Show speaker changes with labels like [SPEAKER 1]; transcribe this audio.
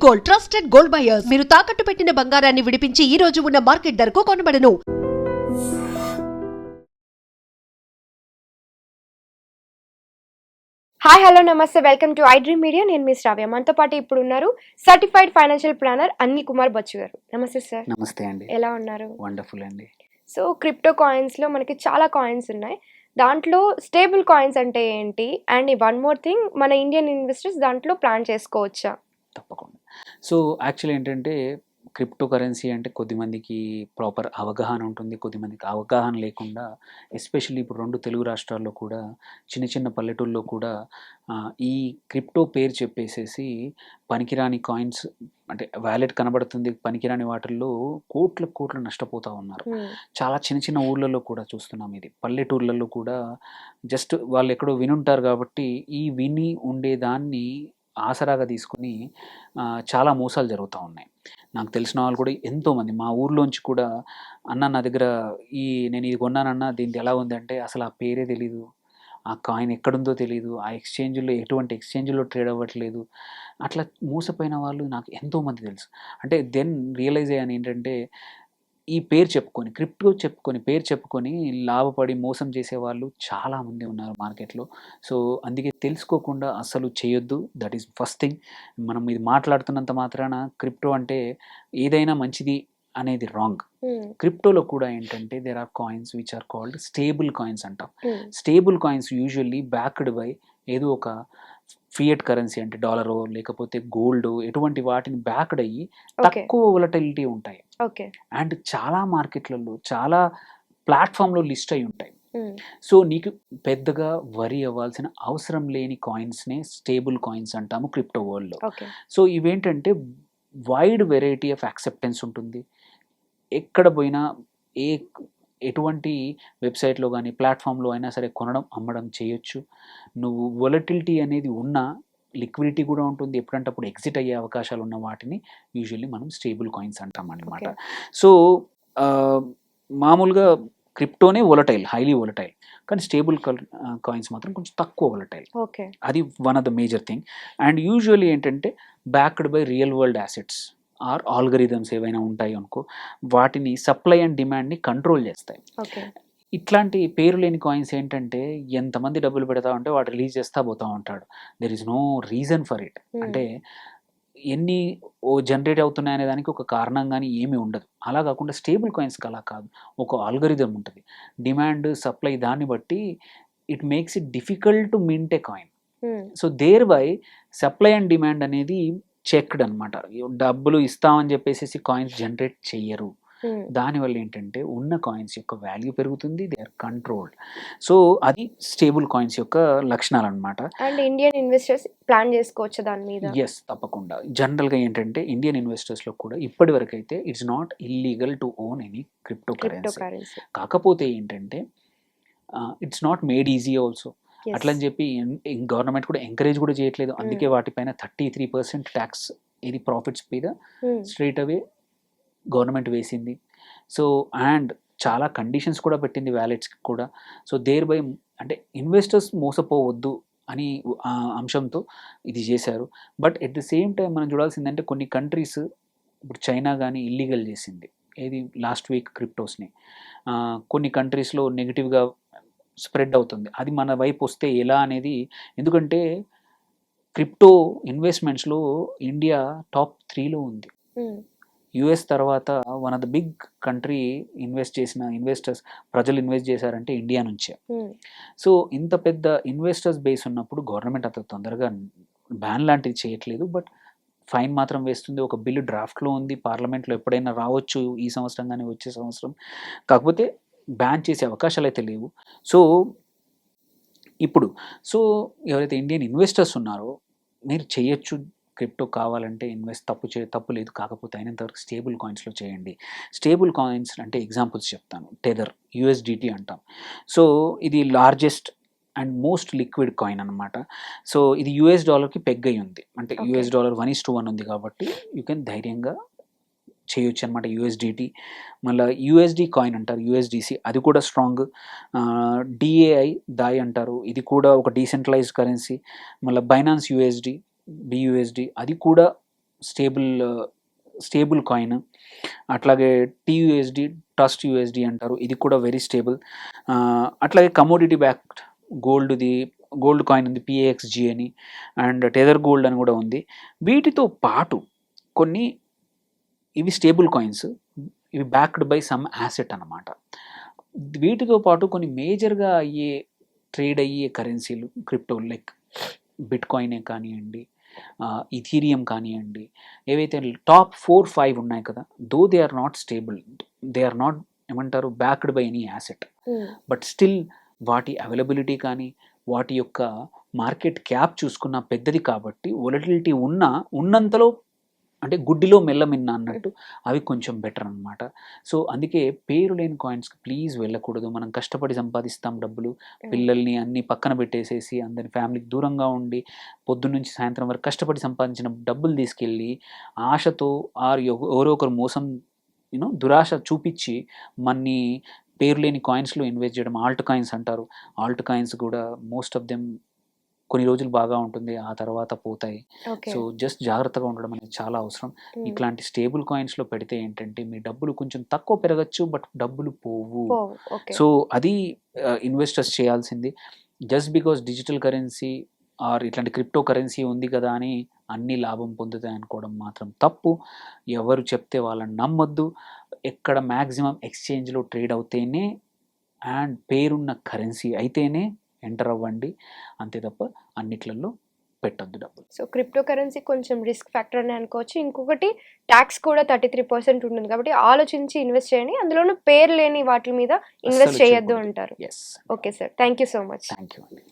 [SPEAKER 1] Gold, trusted gold buyers. మీరు తాకట్టు పెట్టిన బంగారాన్ని విడిపించి ఈ రోజు ఉన్న మార్కెట్ ధరకు కొనబడను.
[SPEAKER 2] హాయ్ హలో నమస్తే, వెల్కమ్ టు ఐ డ్రీమ్ మీడియా. నేను మీ శ్రావ్య. మనతో పాటు ఇప్పుడు ఉన్నారు certified financial planner Anil Kumar Bachchu గారు. నమస్తే సార్.
[SPEAKER 3] నమస్తే అండి.
[SPEAKER 2] ఎలా ఉన్నారు?
[SPEAKER 3] వండర్ఫుల్ అండి.
[SPEAKER 2] సో క్రిప్టో కాయిన్స్లో మనకి చాలా కాయిన్స్ ఉన్నాయి. దాంట్లో స్టేబుల్ కాయిన్స్ అంటే ఏంటి, అండ్ వన్ మోర్ థింగ్, మన ఇండియన్ ఇన్వెస్టర్స్ దాంట్లో ప్లాన్ చేసుకోవచ్చా?
[SPEAKER 3] తప్పకుండా. సో యాక్చువల్లీ ఏంటంటే క్రిప్టో కరెన్సీ అంటే కొద్దిమందికి ప్రాపర్ అవగాహన ఉంటుంది, కొద్దిమందికి అవగాహన లేకుండా, ఎస్పెషల్లీ ఇప్పుడు 2 తెలుగు రాష్ట్రాల్లో కూడా చిన్న చిన్న పల్లెటూల్లో కూడా ఈ క్రిప్టో పేరు చెప్పేసేసి పనికిరాని కాయిన్స్, అంటే వ్యాలెట్ కనబడుతుంది, పనికిరాని వాటిల్లో కోట్లు నష్టపోతూ ఉన్నారు. చాలా చిన్న చిన్న ఊర్లలో కూడా చూస్తున్నాం. ఇది పల్లెటూర్లలో కూడా జస్ట్ వాళ్ళు ఎక్కడో వినుంటారు కాబట్టి ఈ విని ఉండేదాన్ని ఆసరాగా తీసుకుని చాలా మోసాలు జరుగుతూ ఉన్నాయి. నాకు తెలిసిన వాళ్ళు కూడా ఎంతోమంది మా ఊర్లోంచి కూడా, అన్న నా దగ్గర నేను ఇది కొన్నానన్నా, దీనికి ఎలా ఉందంటే అసలు ఆ పేరే తెలీదు, ఆ కాయిన్ ఎక్కడుందో తెలీదు, ఆ ఎక్స్చేంజ్లో ఎటువంటి ఎక్స్చేంజ్లో ట్రేడ్ అవ్వట్లేదు, అట్లా మోసపోయిన వాళ్ళు నాకు ఎంతోమంది తెలుసు. అంటే దెన్ రియలైజ్ అయ్యాను ఏంటంటే, ఈ పేరు చెప్పుకొని, క్రిప్టో చెప్పుకొని, పేరు చెప్పుకొని లాభపడి మోసం చేసేవాళ్ళు చాలామంది ఉన్నారు మార్కెట్లో. సో అందుకే తెలుసుకోకుండా అస్సలు చేయొద్దు. That is first thing. మనం ఇది మాట్లాడుతున్నంత మాత్రాన క్రిప్టో అంటే ఏదైనా మంచిది అనేది రాంగ్. క్రిప్టోలో కూడా ఏంటంటే there are coins which are called stable coins అంటాం. Stable coins usually backed by ఏదో ఒక ఫియట్ కరెన్సీ, అంటే డాలరో లేకపోతే గోల్డ్, ఎటువంటి వాటిని బ్యాక్డ్ అయ్యి తక్కువ వొలటిలిటీ ఉంటాయి. అండ్ చాలా మార్కెట్లలో చాలా ప్లాట్ఫామ్లో లిస్ట్ అయి ఉంటాయి. సో నీకు పెద్దగా వరి అవ్వాల్సిన అవసరం లేని కాయిన్స్నే స్టేబుల్ కాయిన్స్ అంటాము క్రిప్టో వరల్డ్లో. సో ఇవేంటంటే వైడ్ వెరైటీ ఆఫ్ యాక్సెప్టెన్స్ ఉంటుంది. ఎక్కడ పోయినా ఎటువంటి వెబ్సైట్లో కానీ ప్లాట్ఫామ్లో అయినా సరే కొనడం అమ్మడం చేయొచ్చు. నువ్వు వొలటిలిటీ అనేది ఉన్నా లిక్విడిటీ కూడా ఉంటుంది, ఎప్పుడంటే అప్పుడు ఎగ్జిట్ అయ్యే అవకాశాలు ఉన్న వాటిని యూజువల్లీ మనం స్టేబుల్ కాయిన్స్ అంటాం అన్నమాట. సో మామూలుగా క్రిప్టోనే వొలటైల్, హైలీ వొలటైల్, కానీ స్టేబుల్ కాయిన్స్ మాత్రం కొంచెం తక్కువ వొలటైల్. అది one of the major thing. And usually ఏంటంటే backed by real world assets or algorithms ఏవైనా ఉంటాయి అనుకో, వాటిని సప్లై అండ్ డిమాండ్ని కంట్రోల్ చేస్తాయి. ఇట్లాంటి పేరు లేని కాయిన్స్ ఏంటంటే ఎంతమంది డబ్బులు పెడతా ఉంటే వాడు రిలీజ్ చేస్తా పోతూ ఉంటాడు. There is no reason for it. అంటే ఎన్ని జనరేట్ అవుతున్నాయి అనే దానికి ఒక కారణం కానీ ఏమీ ఉండదు. అలా కాకుండా స్టేబుల్ కాయిన్స్కి అలా కాదు, ఒక ఆల్గరిథం ఉంటుంది, డిమాండ్ సప్లై, దాన్ని బట్టి it makes it difficult to mint a coin. So thereby supply and demand అనేది చెక్డ్ అనమాట. డబ్బులు ఇస్తామని చెప్పేసి కాయిన్స్ జనరేట్ చెయ్యరు. దానివల్ల ఏంటంటే ఉన్న కాయిన్స్ యొక్క వాల్యూ పెరుగుతుంది, దే ఆర్ కంట్రోల్డ్. సో అది స్టేబుల్ కాయిన్స్ యొక్క లక్షణాలు అనమాట.
[SPEAKER 2] అండ్ ఇండియన్ ఇన్వెస్టర్స్ ప్లాన్ చేసుకోవచ్చు దాని మీద? ఎస్,
[SPEAKER 3] తప్పకుండా. జనరల్గా ఏంటంటే ఇండియన్ ఇన్వెస్టర్స్లో కూడా ఇప్పటి వరకు అయితే it's not illegal to own any crypto currency. కాకపోతే ఏంటంటే it's not made easy also. అట్లని చెప్పి గవర్నమెంట్ కూడా ఎంకరేజ్ కూడా చేయట్లేదు. అందుకే వాటిపైన 33% ట్యాక్స్, ఇది ప్రాఫిట్స్ మీద స్ట్రైట్ అవే గవర్నమెంట్ వేసింది. సో అండ్ చాలా కండిషన్స్ కూడా పెట్టింది వ్యాలెట్స్కి కూడా. సో దేర్ బై అంటే ఇన్వెస్టర్స్ మోసపోవద్దు అని అంశంతో ఇది చేశారు. But at the same time మనం చూడాల్సిందంటే కొన్ని కంట్రీస్, ఇప్పుడు చైనా కానీ ఇల్లీగల్ చేసింది ఏది లాస్ట్ వీక్ క్రిప్టోస్ని. కొన్ని కంట్రీస్లో నెగిటివ్గా స్ప్రెడ్ అవుతుంది. అది మన వైపు వస్తే ఎలా అనేది, ఎందుకంటే క్రిప్టో ఇన్వెస్ట్మెంట్స్లో ఇండియా టాప్ 3లో ఉంది. యుఎస్ తర్వాత one of the big country invest చేసిన ఇన్వెస్టర్స్, ప్రజలు ఇన్వెస్ట్ చేశారంటే ఇండియా నుంచే. సో ఇంత పెద్ద ఇన్వెస్టర్స్ బేస్ ఉన్నప్పుడు గవర్నమెంట్ అంత తొందరగా బ్యాన్ లాంటిది చేయట్లేదు, బట్ ఫైన్ మాత్రం వేస్తుంది. ఒక బిల్లు డ్రాఫ్ట్లో ఉంది, పార్లమెంట్లో ఎప్పుడైనా రావచ్చు, ఈ సంవత్సరం కానీ వచ్చే సంవత్సరం. కాకపోతే బ్యాన్ చేసే అవకాశాలు అయితే లేవు. సో ఇప్పుడు ఎవరైతే ఇండియన్ ఇన్వెస్టర్స్ ఉన్నారో మీరు చేయొచ్చు, క్రిప్టో కావాలంటే ఇన్వెస్ట్, తప్పు లేదు. కాకపోతే అయినంతవరకు స్టేబుల్ కాయిన్స్లో చేయండి. స్టేబుల్ కాయిన్స్ అంటే ఎగ్జాంపుల్స్ చెప్తాను. టెదర్, యూఎస్డిటీ అంటాం. సో ఇది largest and most liquid coin అనమాట. సో ఇది యూఎస్ డాలర్కి పెగ్ అయి ఉంది, అంటే యూఎస్ డాలర్ 1:1 ఉంది కాబట్టి యూ కెన్ ధైర్యంగా చేయొచ్చు అనమాట యూఎస్డిటీ. మళ్ళీ యూఎస్డి కాయిన్ అంటారు, యూఎస్డిసి, అది కూడా స్ట్రాంగ్. డిఏఐ, దాయ్ అంటారు, ఇది కూడా ఒక డీసెంట్రలైజ్డ్ కరెన్సీ. మళ్ళీ బైనాన్స్ యూఎస్డి, బియూఎస్డి, అది కూడా స్టేబుల్ కాయిన్. అట్లాగే టీయూఎస్డి, ట్రస్ట్ యూఎస్డి అంటారు, ఇది కూడా వెరీ స్టేబుల్. అట్లాగే కమోడిటీ బ్యాక్డ్ గోల్డ్ కాయిన్ ఉంది, పిఏఎక్స్జి అని, అండ్ టెదర్ గోల్డ్ అని కూడా ఉంది. వీటితో పాటు కొన్ని ఇవి స్టేబుల్ కాయిన్స్, ఇవి బ్యాక్డ్ బై సమ్ యాసెట్ అన్నమాట. వీటితో పాటు కొన్ని మేజర్గా ట్రేడ్ అయ్యే కరెన్సీలు క్రిప్టో, లైక్ బిట్ కాయినే కానివ్వండి, ఇథీరియం కానివ్వండి, ఏవైతే టాప్ 4-5 ఉన్నాయి కదా, though they are not stable, they are not ఏమంటారు backed by any asset, but still వాటి అవైలబిలిటీ కానీ వాటి యొక్క మార్కెట్ క్యాప్ చూసుకున్న పెద్దది కాబట్టి వొలటిలిటీ ఉన్నంతలో అంటే గుడ్డిలో మెల్లమిన్న అన్నట్టు అవి కొంచెం బెటర్ అనమాట. సో అందుకే పేరు లేని కాయిన్స్కి ప్లీజ్ వెళ్ళకూడదు. మనం కష్టపడి సంపాదిస్తాం డబ్బులు, పిల్లల్ని అన్ని పక్కన పెట్టేసేసి అందరి ఫ్యామిలీకి దూరంగా ఉండి పొద్దున్నుంచి సాయంత్రం వరకు కష్టపడి సంపాదించిన డబ్బులు తీసుకెళ్ళి ఆశతో ఎవరో ఒకరు మోసం దురాశ చూపించి మన్ని పేరు లేని కాయిన్స్లో ఇన్వెస్ట్ చేయడం, ఆల్ట్ కాయిన్స్ అంటారు. ఆల్ట్ కాయిన్స్ కూడా మోస్ట్ ఆఫ్ దెమ్ కొన్ని రోజులు బాగా ఉంటుంది, ఆ తర్వాత పోతాయి. సో జస్ట్ జాగ్రత్తగా ఉండడం అనేది చాలా అవసరం. ఇట్లాంటి స్టేబుల్ కాయిన్స్లో పెడితే ఏంటంటే మీ డబ్బులు కొంచెం తక్కువ పెరగచ్చు, బట్ డబ్బులు పోవు. సో అది ఇన్వెస్టర్స్ చేయాల్సింది. Just because digital currency are ఇట్లాంటి క్రిప్టో కరెన్సీ ఉంది కదా అని అన్ని లాభం పొందుతాయి అనుకోవడం మాత్రం తప్పు. ఎవరు చెప్తే వాళ్ళని నమ్మొద్దు. ఎక్కడ మ్యాక్సిమం ఎక్స్చేంజ్లో ట్రేడ్ అవుతేనే అండ్ పేరున్న కరెన్సీ అయితేనే ఎంటర్ అవ్వండి, అంతే తప్ప అన్నిట్లలో పెట్టద్దు డబ్బులు.
[SPEAKER 2] సో క్రిప్టో కరెన్సీ కొంచెం రిస్క్ ఫ్యాక్టర్ అని అనుకోవచ్చు. ఇంకొకటి ట్యాక్స్ కూడా 33% ఉంటుంది కాబట్టి ఆలోచించి ఇన్వెస్ట్ చేయండి. అందులోనూ పేరు లేని వాటి మీద ఇన్వెస్ట్ చేయొద్దు అంటారు. Okay sir, thank you so much.
[SPEAKER 3] Thank you అండి.